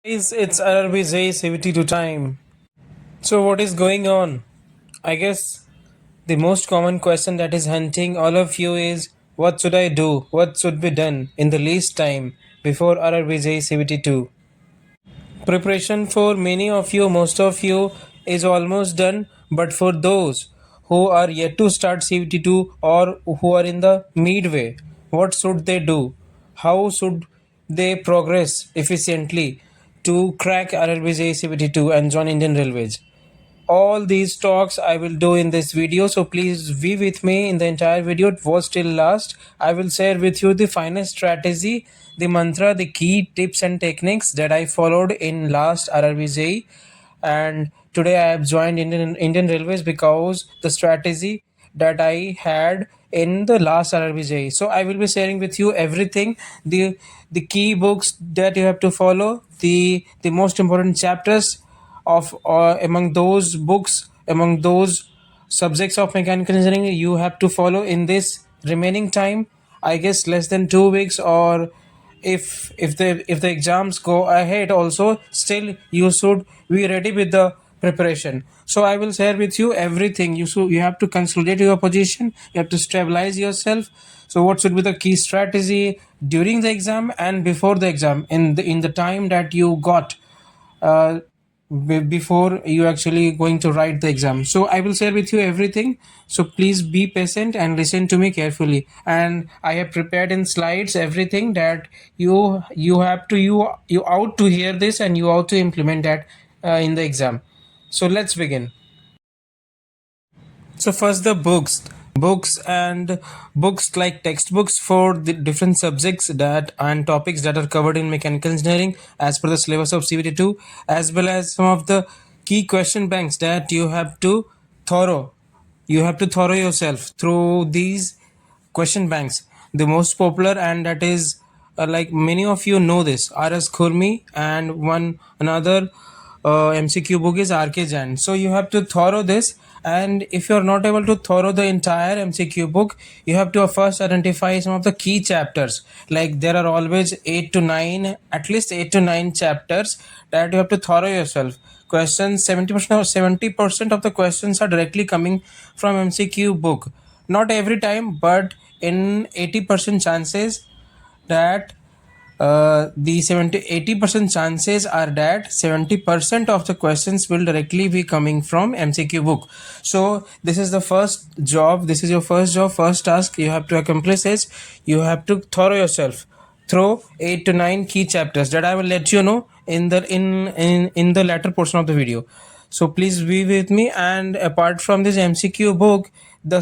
It's RRB JE CBT2 time. So what is going on? I guess the most common question that is hunting all of you is what should I do? What should be done in the least time before RRB JE CBT2? Preparation for many of you, most of you is almost done, but for those who are yet to start CBT2 or who are in the midway, what should they do? How should they progress efficiently to crack RRBJ CBT2 and join Indian Railways? All these talks I will do in this video, so please be with me in the entire video. Watch till last. I will share with you the finest strategy, the mantra, the key tips and techniques that I followed in last RRBJ, and today I have joined Indian Railways because the strategy that I had in the last RRBJ. So I will be sharing with you everything, the key books that you have to follow, the most important chapters of among those books, among those subjects of mechanical engineering you have to follow in this remaining time. I guess less than 2 weeks, or if the exams go ahead also, still you should be ready with the preparation. So I will share with you everything. You have to consolidate your position, you have to stabilize yourself. So what should be the key strategy during the exam and before the exam, in the time that you got uh, before you actually going to write the exam. So I will share with you everything, so please be patient and listen to me carefully. And I have prepared in slides everything that you have to you out to hear this, and you out to implement that in the exam. So let's begin. So first, the books and books like textbooks for the different subjects that and topics that are covered in mechanical engineering as per the syllabus of CBT2, as well as some of the key question banks that thorough you have to thorough yourself through these question banks. The most popular, and that is like many of you know this, RS Khurmi, and one another MCQ book is RK Jain. So you have to thorough this, and if you are not able to thorough the entire MCQ book, you have to first identify some of the key chapters. Like there are always 8 to 9, at least 8 to 9 chapters that you have to thorough yourself. Questions, 70% or 70% of the questions are directly coming from MCQ book. Not every time, but in 80% chances that the 70-80% chances are that 70% of the questions will directly be coming from MCQ book. So this is the first job, this is your first job, first task you have to accomplish is you have to thorough yourself through 8 to 9 key chapters that I will let you know in the latter portion of the video. So please be with me. And apart from this MCQ book, the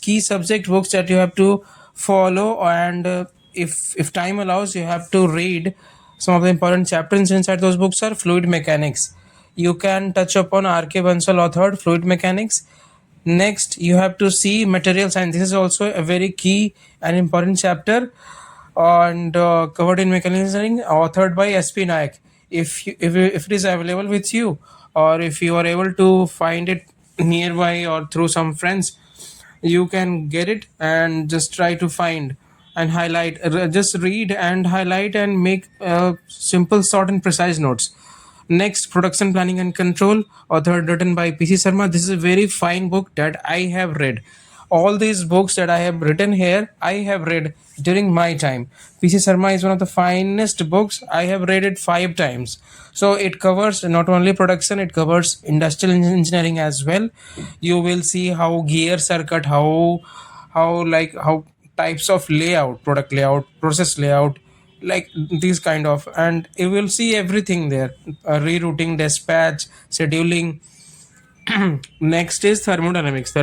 key subject books that you have to follow, and if time allows, you have to read some of the important chapters inside those books are fluid mechanics. You can touch upon RK Bansal authored fluid mechanics. Next, you have to see material science. This is also a very key and important chapter, and covered in mechanical engineering, authored by SP Nayak. If it is available with you, or if you are able to find it nearby or through some friends, you can get it and just try to find and highlight. Just read and highlight and make simple, short, and precise notes. Next, Production Planning and Control, authored written by PC Sharma. This is a very fine book that I have read. All these books that I have written here, I have read during my time. PC Sharma is one of the finest books. I have read it 5 times. So it covers not only production, it covers industrial engineering as well. You will see how gears are cut, how types of layout, product layout, process layout, like these kind of, and you will see everything there. Rerouting, dispatch, scheduling. Next is thermodynamics.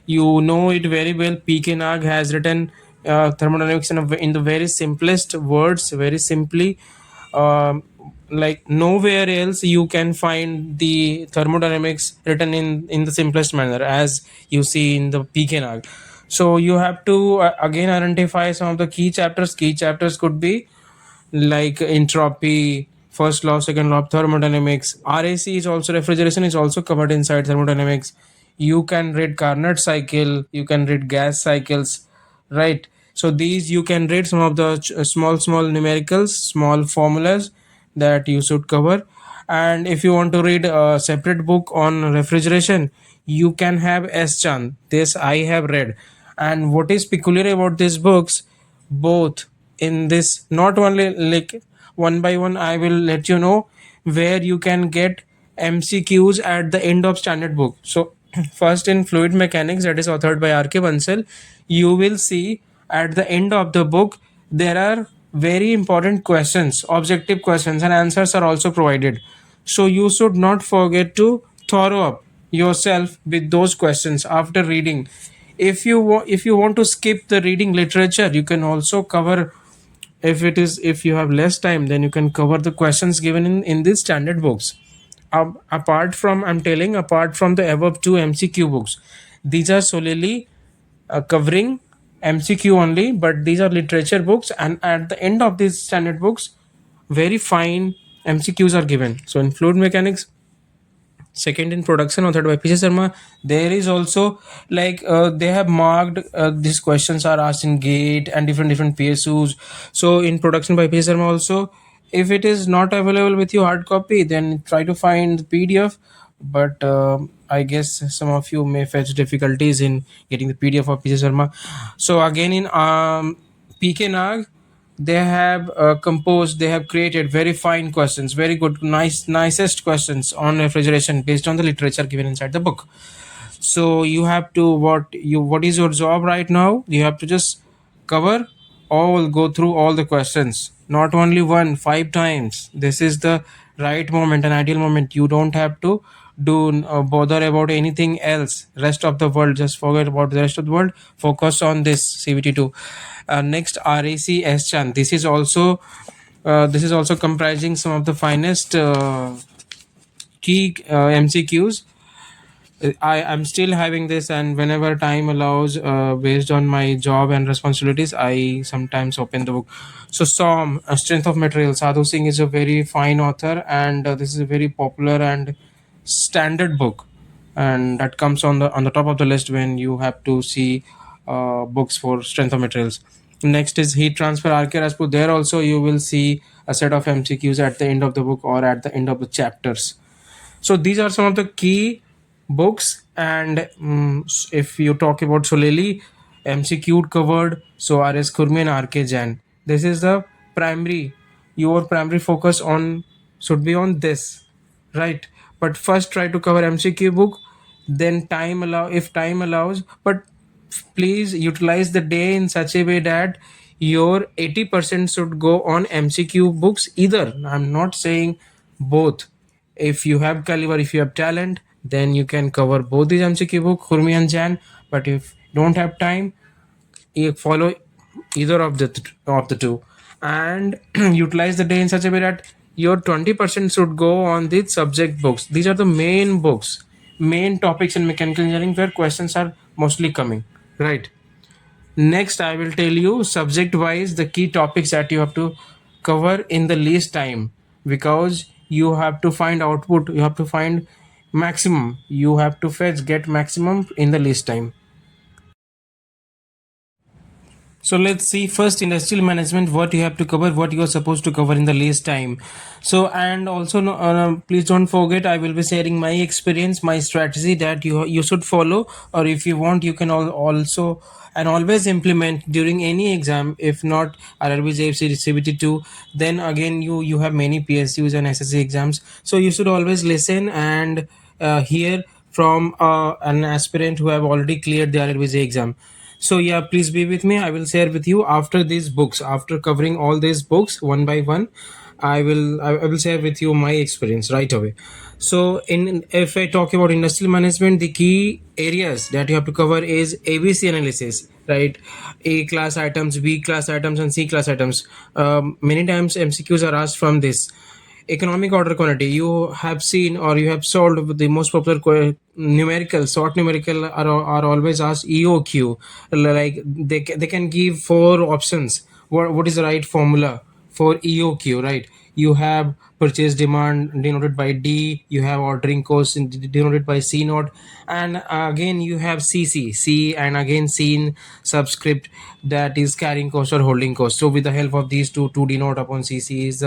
You know it very well. PK Nag has written thermodynamics in the very simplest words, very simply. um, like nowhere else you can find the thermodynamics written in the simplest manner as you see in the PK Nag. So you have to again identify some of the key chapters. Key chapters could be like entropy, first law, second law of thermodynamics. RAC is also, refrigeration is also covered inside thermodynamics. You can read Carnot cycle, you can read gas cycles, right? So these you can read some of the small numericals, small formulas that you should cover. And if you want to read a separate book on refrigeration, you can have S Chand. This I have read. And what is peculiar about these books, both in this, not only like one by one, I will let you know where you can get MCQs at the end of standard book. So first, in fluid mechanics, that is authored by RK Bansal, you will see at the end of the book there are very important questions, objective questions, and answers are also provided. So you should not forget to thorough up yourself with those questions after reading. If you want to skip the reading literature, you can also cover, if you have less time, then you can cover the questions given in these standard books. Apart from, I'm telling, apart from the above two MCQ books, these are solely covering MCQ only, but these are literature books, and at the end of these standard books, very fine MCQs are given. So in fluid mechanics, second in production, authored by PJ Sharma, there is also like they have marked these questions are asked in gate and different PSUs. So in production by PJ Sharma also, if it is not available with your hard copy, then try to find the PDF. But I guess some of you may face difficulties in getting the PDF of PJ Sharma. So again in PK Nag, they have composed, they have created very fine questions, very good, nicest questions on refrigeration based on the literature given inside the book. So you have to, what is your job right now, you have to just cover go through all the questions, not only one, 5 times. This is the right moment, an ideal moment. You don't have to do bother about anything else, rest of the world, just forget about the rest of the world, focus on this CBT2. Next, RAC S Chan, this is also comprising some of the finest key MCQs. I'm still having this, and whenever time allows, based on my job and responsibilities, I sometimes open the book. So SOM, Strength of Material, Sadhu Singh is a very fine author, and this is a very popular and standard book, and that comes on the top of the list when you have to see books for strength of materials. Next is heat transfer, RK Rajput. There also you will see a set of MCQs at the end of the book or at the end of the chapters. So these are some of the key books, and if you talk about solely MCQ covered, so RS Khurmi and RK Jain. This is the primary, your primary focus on should be on this, right? But first try to cover MCQ book, then if time allows, but please utilize the day in such a way that your 80% should go on MCQ books. Either, I'm not saying both. If you have caliber, if you have talent, then you can cover both these MCQ book, Khurmi and Jan. But if don't have time, you follow either of the two, and utilize the day in such a way that your 20% should go on the subject books. These are the main books, main topics in mechanical engineering where questions are mostly coming, right? Next, I will tell you subject wise the key topics that you have to cover in the least time, because you have to find output, you have to find maximum, you have to get maximum in the least time. So let's see first industrial management, what you have to cover, what you are supposed to cover in the least time. So, and also please don't forget, I will be sharing my experience, my strategy that you should follow, or if you want you can also and always implement during any exam. If not RRB JE CBT2, then again you have many PSUs and SSC exams, so you should always listen and hear from an aspirant who have already cleared the RRB JE exam. So yeah, please be with me. I will share with you after these books, after covering all these books one by one. I will share with you my experience right away. So if I talk about industrial management, the key areas that you have to cover is ABC analysis, right? A class items, B class items, and C class items. Many times MCQs are asked from this. Economic order quantity, you have seen or you have solved the most popular numerical, short numerical are always asked EOQ. Like they can give 4 options. What is the right formula for EOQ, right? you have purchase demand denoted by D, you have ordering cost denoted by C note, and again you have C, and again C in subscript, that is carrying cost or holding cost. So with the help of these two denote upon CC is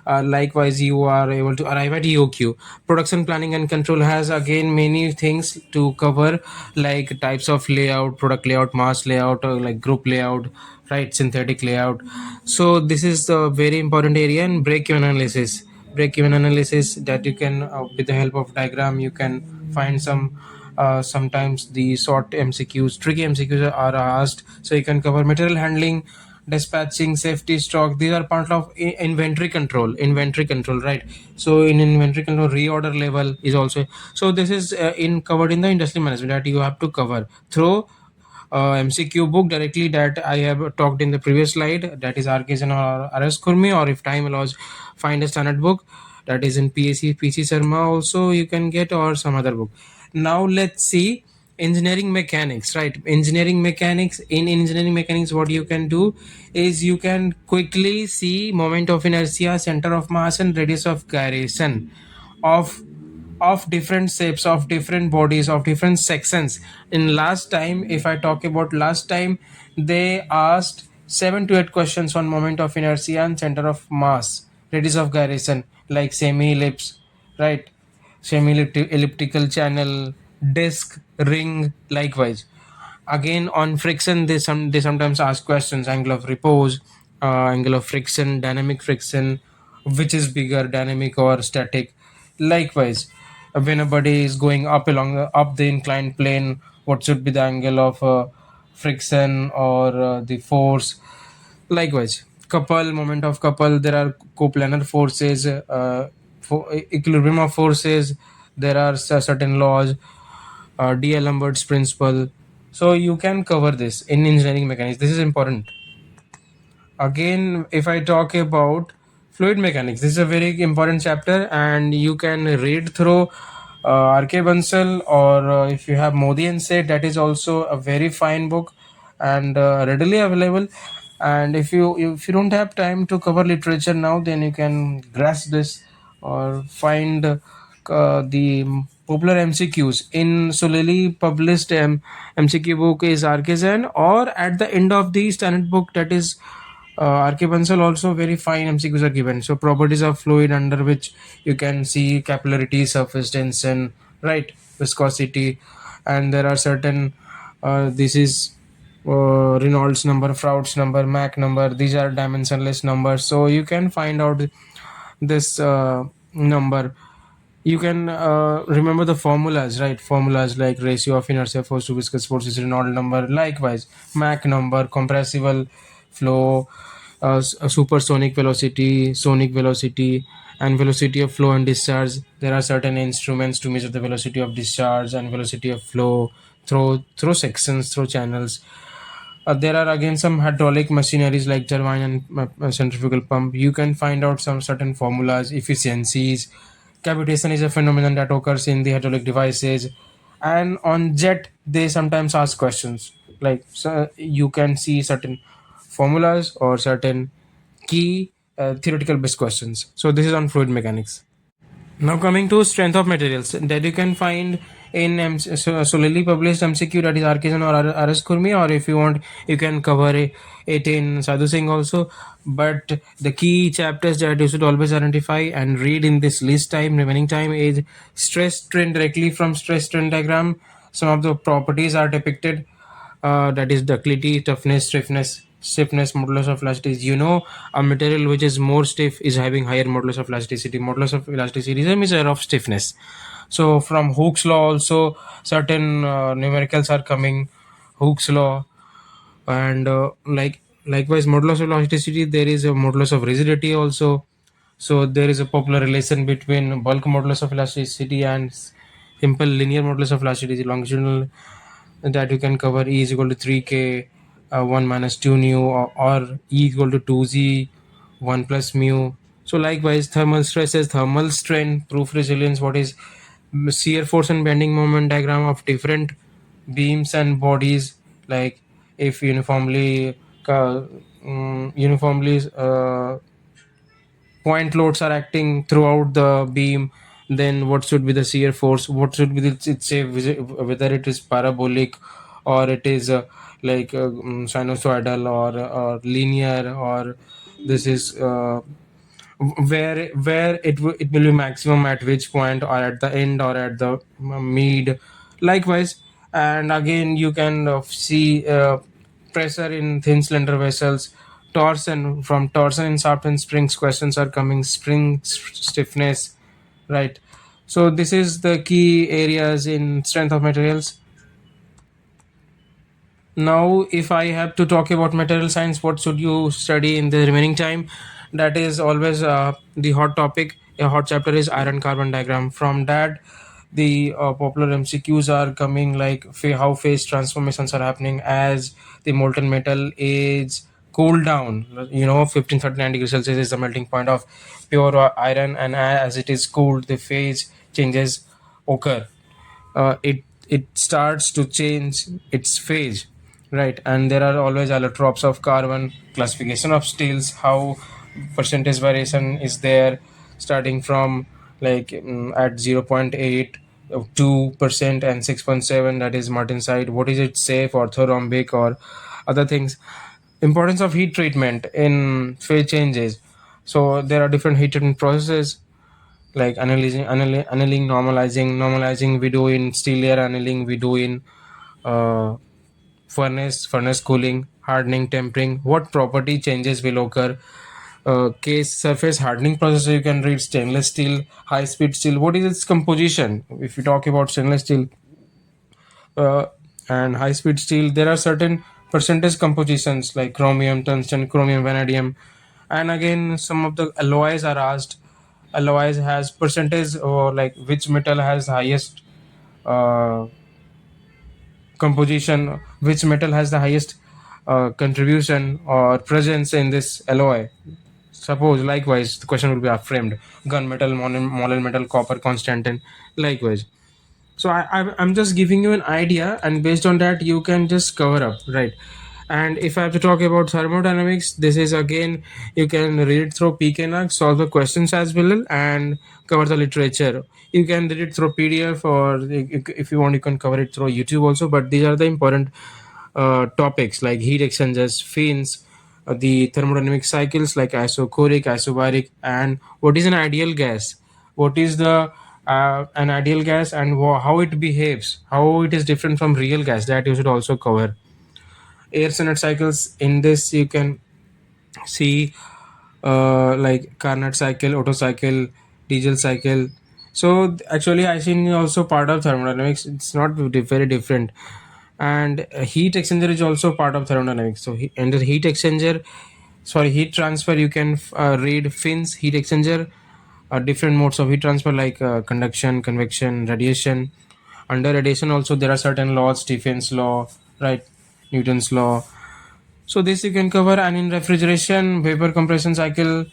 likewise you are able to arrive at EOQ. Production planning and control has again many things to cover, like types of layout, product layout, mass layout, like group layout, right, synthetic layout. So this is the very important area. And break-even analysis, that you can with the help of diagram you can find some sometimes the short MCQs, tricky MCQs are asked. So you can cover material handling, dispatching, safety, stock. These are part of inventory control, right? So in inventory control, reorder level is also. So this is in covered in the industry management that you have to cover through MCQ book directly that I have talked in the previous slide, that is Arkesan or RS Kurmi, or if time allows, find a standard book that is in PC Sharma also you can get, or some other book. Now let's see engineering mechanics, right? Engineering mechanics, what you can do is you can quickly see moment of inertia, center of mass, and radius of gyration of different shapes, of different bodies, of different sections. In last time, if I talk about last time, they asked 7 to 8 questions on moment of inertia and center of mass, radius of gyration, like semi ellipse, right, semi elliptical channel, disc, ring. Likewise, again on friction, they sometimes ask questions: angle of repose, angle of friction, dynamic friction, which is bigger, dynamic or static. Likewise, when a body is going up the inclined plane, what should be the angle of friction or the force. Likewise, couple, moment of couple, there are coplanar forces, equilibrium of forces, there are certain laws, D'Alembert's principle. So you can cover this in engineering mechanics. This is important. Again, if I talk about fluid mechanics, this is a very important chapter, and you can read through RK Bansal, or if you have Modi and Seth, that is also a very fine book and readily available. And if you don't have time to cover literature now, then you can grasp this or find the popular MCQs in solely published MCQ book is Arkesan, or at the end of the standard book, that is RK Bansal. Also very fine MCQs are given. So properties of fluid, under which you can see capillarity, surface tension, right, viscosity, and there are certain this is Reynolds number, Froude's number, Mach number. These are dimensionless numbers. So you can find out this number. You can remember the formulas, right? Formulas like ratio of inertia force to viscous force is Reynolds number. Likewise, Mach number, compressible flow, supersonic velocity, sonic velocity, and velocity of flow and discharge. There are certain instruments to measure the velocity of discharge and velocity of flow through sections, through channels. There are again some hydraulic machineries like turbine and centrifugal pump. You can find out some certain formulas, efficiencies. Cavitation is a phenomenon that occurs in the hydraulic devices. And on jet, they sometimes ask questions like, so you can see certain formulas or certain key theoretical based questions. So this is on fluid mechanics. Now coming to strength of materials, that you can find in solely published MCQ, that is Arkesan or RS Kurmi, or if you want you can cover it in Sadhu Singh also. But the key chapters that you should always identify and read in this least time remaining time is stress strain. Directly from stress strain diagram, some of the properties are depicted, that is ductility, toughness, stiffness, modulus of elasticity. A material which is more stiff is having higher modulus of elasticity. Modulus of elasticity is a measure of stiffness. So from Hooke's law also certain numericals are coming. Hooke's law, and likewise modulus of elasticity, there is a modulus of rigidity also. So there is a popular relation between bulk modulus of elasticity and simple linear modulus of elasticity, longitudinal, that you can cover. E is equal to 3k 1 minus 2 nu, or E equal to 2z 1 plus mu. So likewise, thermal stresses, thermal strain, proof resilience, what is shear force and bending moment diagram of different beams and bodies. Like if uniformly point loads are acting throughout the beam, then what should be the shear force, what should be the, it's a whether it is parabolic or it is sinusoidal or linear, or this is where it will be maximum at which point, or at the end, or at the mid, likewise. And again you can see pressure in thin cylinder vessels, torsion, from torsion in shaft and springs questions are coming, stiffness, right? So this is the key areas in strength of materials. Now if I have to talk about material science, what should you study in the remaining time? That is always the hot topic. A hot chapter is iron carbon diagram. From that, the popular MCQs are coming, like how phase transformations are happening as the molten metal age cool down. 1539 degrees Celsius is the melting point of pure iron, and as it is cooled, the phase changes occur. It starts to change its phase, right? And there are always allotropes of carbon, classification of steels, how percentage variation is there, starting from at 0.8 2% and 6.7, that is martensite. What is it, safe, orthorhombic, or other things? Importance of heat treatment in phase changes. So there are different heat treatment processes, like annealing, normalizing we do in steel air annealing, we do in uh, furnace cooling, hardening, tempering. What property changes will occur? Case surface hardening process, you can read stainless steel, high speed steel, what is its composition. If you talk about stainless steel uh, and high speed steel, there are certain percentage compositions like chromium, tungsten, chromium, vanadium. And again some of the alloys are asked. Alloys has percentage, or like which metal has highest uh, composition, which metal has the highest contribution or presence in this alloy. Suppose likewise the question will be framed: gunmetal, monometal, copper, constant, and likewise. So I'm just giving you an idea, and based on that you can just cover up, right? And if I have to talk about thermodynamics, this is again, you can read it through pknarc, solve the questions as well, and cover the literature. You can read it through pdf, or if you want you can cover it through youtube also, but these are the important topics like heat exchangers, fins, the thermodynamic cycles like isochoric, isobaric, and what is an ideal gas, what is the an ideal gas, and how it behaves, how it is different from real gas, that you should also cover. Air Senate cycles, in this you can see like Carnot cycle, Otto cycle, diesel cycle. So actually Ising is also part of thermodynamics, it's not very different. And heat exchanger is also part of thermodynamics. So under heat exchanger, sorry, heat transfer, you can read fins, heat exchanger, different modes of heat transfer like conduction, convection, radiation. Under radiation also there are certain laws, Stephen's law, right, Newton's law. So this you can cover. And in refrigeration, vapor compression cycle,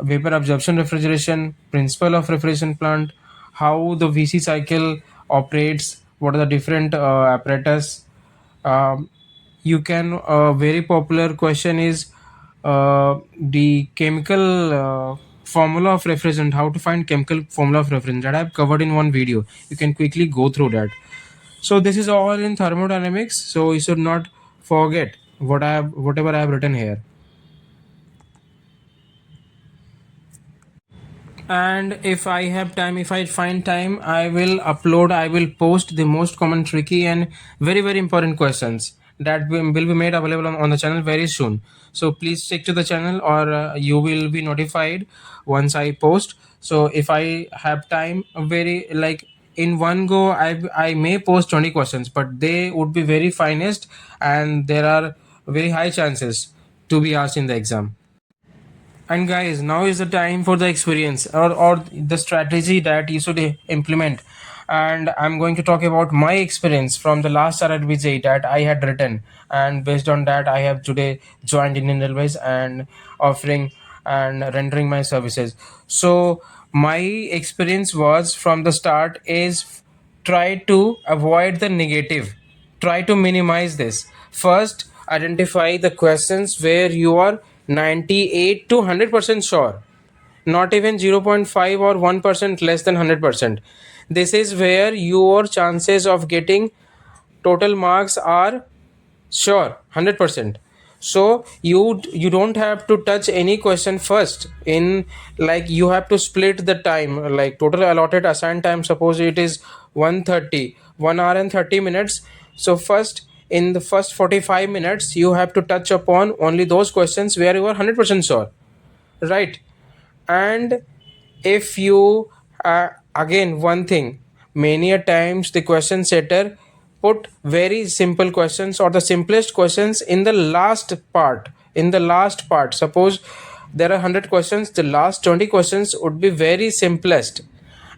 vapor absorption refrigeration, principle of refrigeration plant, how the VC cycle operates, what are the different apparatus. Um, you can very popular question is the chemical formula of refrigerant, how to find chemical formula of refrigerant, that I've covered in one video. You can quickly go through that. So this is all in thermodynamics, so you should not forget whatever I have written here. And if I have time, if I find time, I will upload, I will post the most common tricky and very important questions that will be made available on the channel very soon. So please stick to the channel, or you will be notified once I post. So if I have time, very like in one go, I may post 20 questions, but they would be very finest, and there are very high chances to be asked in the exam. And guys, now is the time for the experience, or the strategy that you should implement. And I'm going to talk about my experience from the last RRBJ that I had written, and based on that I have today joined Indian Railways and offering and rendering my services. So my experience was from the start is try to avoid the negative, try to minimize this. First, identify the questions where you are 98 to 100% sure. not even 0.5 or 1% less than 100%. This is where your chances of getting total marks are sure 100%. So you don't have to touch any question first. In like you have to split the time, like total allotted assigned time, suppose it is 130, 1 hour and 30 minutes. So first, in the first 45 minutes you have to touch upon only those questions where you are 100% sure, right? And if you again one thing, many a times the question setter put very simple questions or the simplest questions in the last part. Suppose there are 100 questions, the last 20 questions would be very simplest,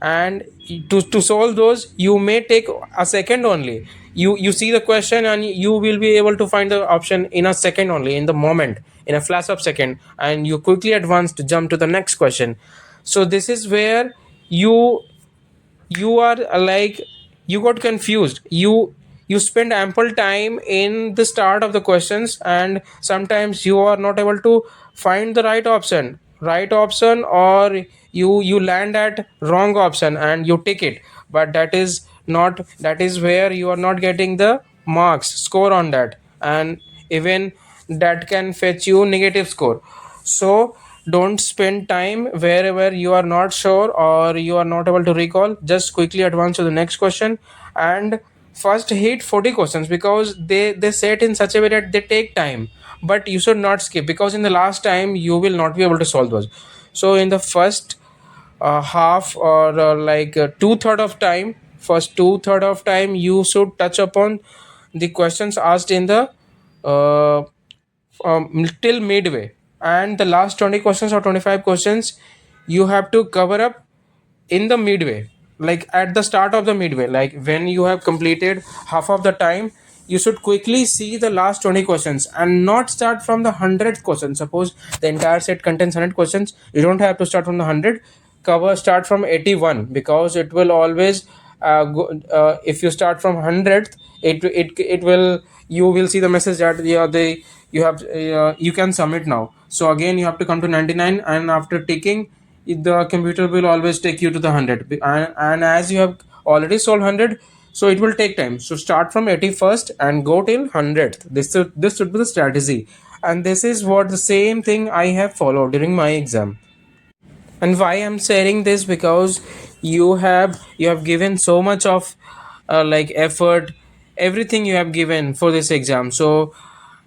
and to solve those you may take a second only. You see the question and you will be able to find the option in a second only, in the moment, in a flash of second, and you quickly advance to jump to the next question. So this is where you are like you got confused. You spend ample time in the start of the questions, and sometimes you are not able to find the right option, or you land at wrong option and you tick it. But that is where you are not getting the marks score on that, and even that can fetch you negative score. So don't spend time wherever you are not sure or you are not able to recall. Just quickly advance to the next question, and first hit 40 questions, because they set in such a way that they take time. But you should not skip, because in the last time you will not be able to solve those. So in the first half, or two-third of time, first two-third of time you should touch upon the questions asked in the uh, till midway, and the last 20 questions or 25 questions you have to cover up in the midway, like at the start of the midway. Like when you have completed half of the time, you should quickly see the last 20 questions and not start from the 100th question. Suppose the entire set contains 100 questions, you don't have to start from the 100. Start from 81, because it will always if you start from 100th, it will, you will see the message that yeah, they you have you can submit now. So again you have to come to 99, and after ticking, the computer will always take you to the 100, and as you have already solved 100, so it will take time. So start from 81st and go till 100th. This should be the strategy, and this is what the same thing I have followed during my exam. And why I'm sharing this, because you have given so much of like effort, everything you have given for this exam. So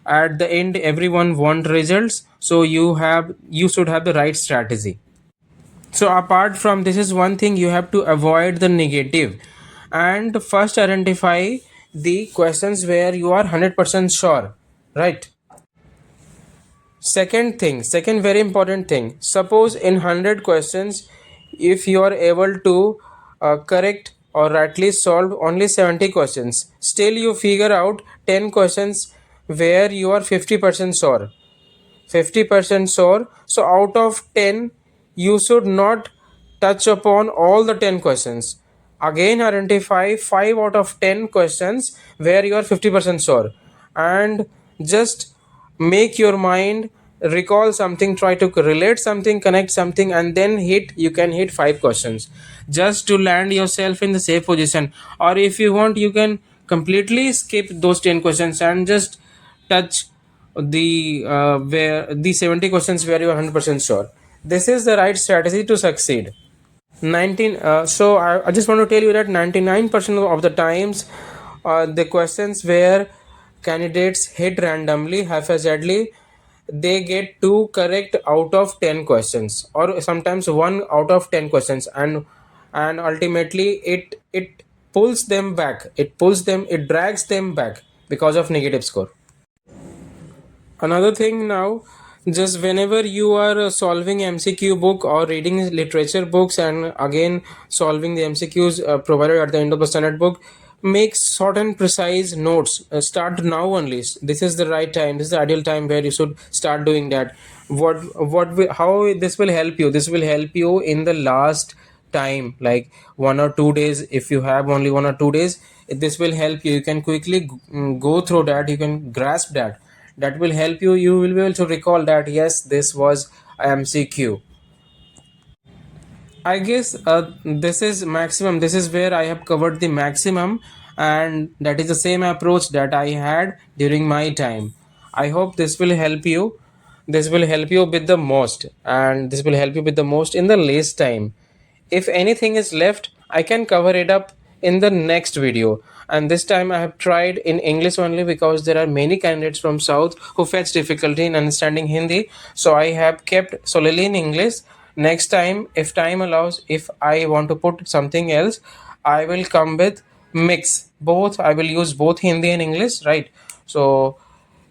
at the end everyone want results, so you should have the right strategy. So apart from this, is one thing you have to avoid the negative, and first identify the questions where you are 100% sure, right? Second very important thing, suppose in 100 questions, if you are able to correct or at least solve only 70 questions, still you figure out 10 questions where you are 50% sure. 50% sure. So out of 10, you should not touch upon all the 10 questions. Again identify 5 out of 10 questions where you are 50% sure, and just make your mind recall something, try to relate something, connect something, and then you can hit 5 questions, just to land yourself in the safe position. Or if you want, you can completely skip those 10 questions and just touch the where the 70 questions where you are 100% sure. This is the right strategy to succeed. 19 so I just want to tell you that 99% of the times, the questions where candidates hit randomly, haphazardly, they get 2 correct out of 10 questions, or sometimes 1 out of 10 questions, and ultimately it pulls them back, it drags them back because of negative score. Another thing now, just whenever you are solving MCQ book or reading literature books, and again solving the MCQs provided at the end of the standard book, make short and precise notes. Start now only. This is the right time, this is the ideal time where you should start doing that. How this will help you? This will help you in the last time, like 1 or 2 days. If you have only 1 or 2 days, this will help you. You can quickly go through that, you can grasp that. That will help you. You will be able to recall that yes, this was MCQ. I guess this is maximum. This is where I have covered the maximum, and that is the same approach that I had during my time. I hope this will help you. This will help you with the most, and this will help you with the most in the least time. If anything is left, I can cover it up in the next video. And this time I have tried in English only because there are many candidates from South who face difficulty in understanding Hindi. So I have kept solely in English. Next time, if time allows, if I want to put something else, I will come with mix both. I will use both Hindi and English, right? So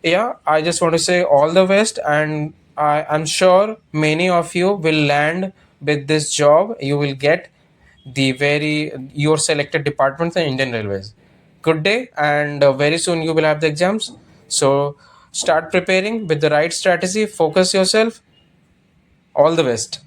yeah, I just want to say all the best, and I'm sure many of you will land with this job. You will get the very your selected departments in Indian Railways. Good day, and very soon you will have the exams. So start preparing with the right strategy. Focus yourself. All the best.